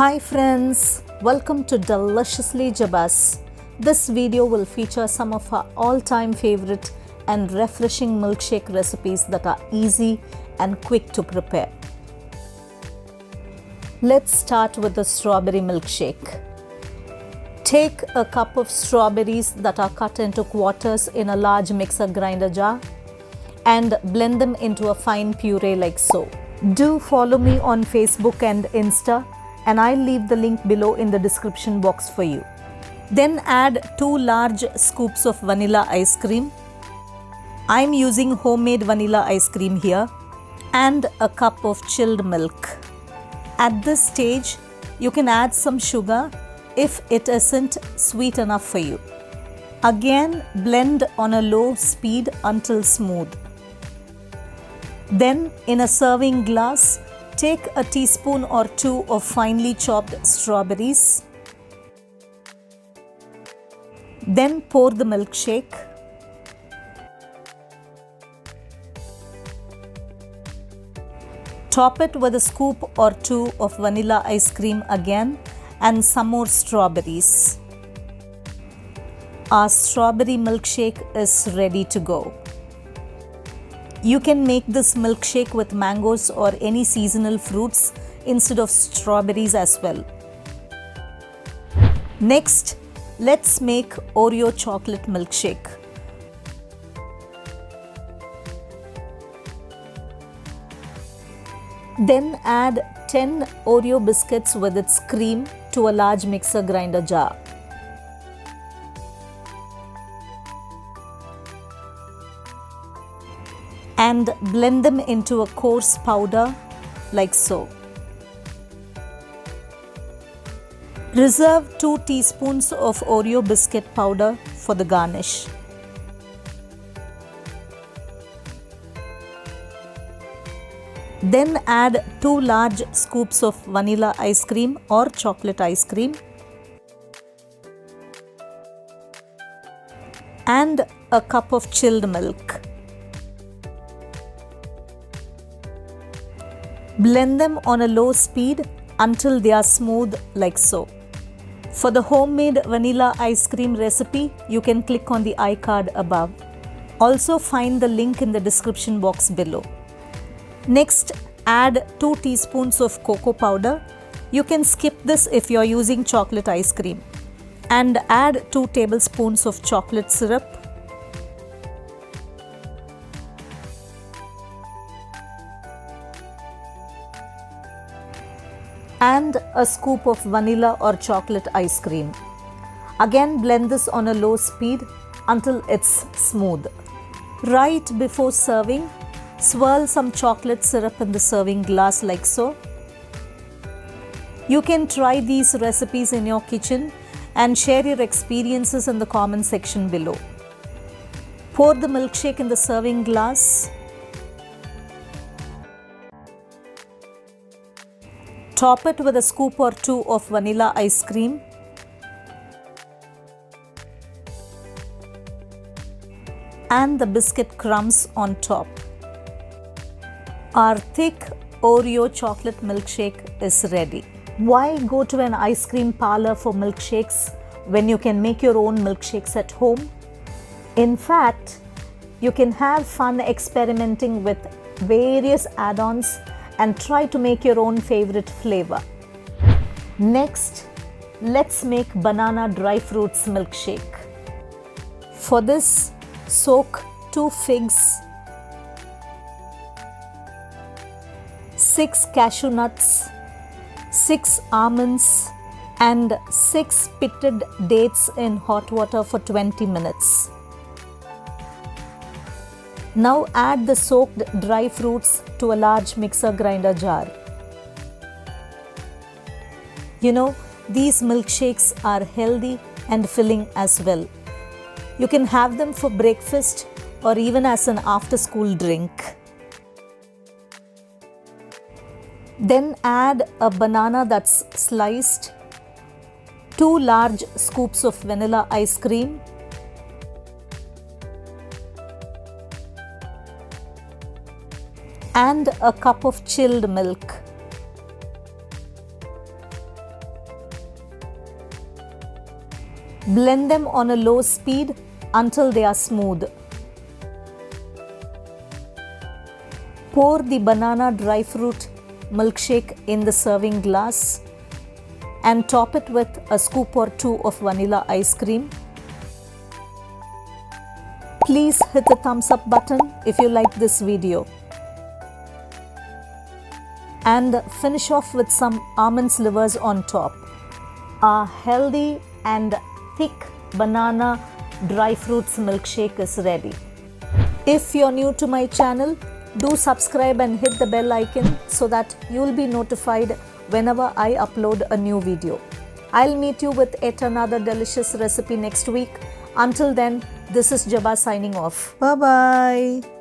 Hi friends, welcome to Deliciously Jabas. This video will feature some of our all-time favorite and refreshing milkshake recipes that are easy and quick to prepare. Let's start with the strawberry milkshake. Take a cup of strawberries that are cut into quarters in a large mixer grinder jar and blend them into a fine puree like so. Do follow me on Facebook and Insta, and I'll leave the link below in the description box for you. Then add 2 large scoops of vanilla ice cream. I'm using homemade vanilla ice cream here, and a cup of chilled milk. At this stage, you can add some sugar if it isn't sweet enough for you. Again, blend on a low speed until smooth. Then, in a serving glass, take a teaspoon or 2 of finely chopped strawberries. Then pour the milkshake. Top it with a scoop or 2 of vanilla ice cream again and some more strawberries. Our strawberry milkshake is ready to go. You can make this milkshake with mangoes or any seasonal fruits instead of strawberries as well. Next, let's make Oreo chocolate milkshake. Then add 10 Oreo biscuits with its cream to a large mixer grinder jar. And blend them into a coarse powder like so. Reserve 2 teaspoons of Oreo biscuit powder for the garnish. Then add 2 large scoops of vanilla ice cream or chocolate ice cream and a cup of chilled milk. Blend them on a low speed until they are smooth like so. For the homemade vanilla ice cream recipe, you can click on the iCard above. Also find the link in the description box below. Next, add 2 teaspoons of cocoa powder. You can skip this if you are using chocolate ice cream. And add 2 tablespoons of chocolate syrup. And a scoop of vanilla or chocolate ice cream. Again, blend this on a low speed until it's smooth. Right before serving, swirl some chocolate syrup in the serving glass like so. You can try these recipes in your kitchen and share your experiences in the comment section below. Pour the milkshake in the serving glass. Top it with a scoop or 2 of vanilla ice cream. And the biscuit crumbs on top. Our thick Oreo chocolate milkshake is ready. Why go to an ice cream parlor for milkshakes when you can make your own milkshakes at home? In fact, you can have fun experimenting with various add-ons and try to make your own favorite flavor. Next, let's make banana dry fruits milkshake. For this, soak 2 figs, 6 cashew nuts, 6 almonds, and 6 pitted dates in hot water for 20 minutes. Now add the soaked dry fruits to a large mixer grinder jar. You know, these milkshakes are healthy and filling as well. You can have them for breakfast or even as an after-school drink. Then add a banana that's sliced, 2 large scoops of vanilla ice cream, and a cup of chilled milk. Blend them on a low speed until they are smooth. Pour the banana dry fruit milkshake in the serving glass and top it with a scoop or two of vanilla ice cream. Please hit the thumbs up button if you like this video. And finish off with some almond slivers on top. A healthy and thick banana dry fruits milkshake is ready. If you're new to my channel, do subscribe and hit the bell icon so that you'll be notified whenever I upload a new video. I'll meet you with yet another delicious recipe next week. Until then, this is Jaba signing off. Bye-bye.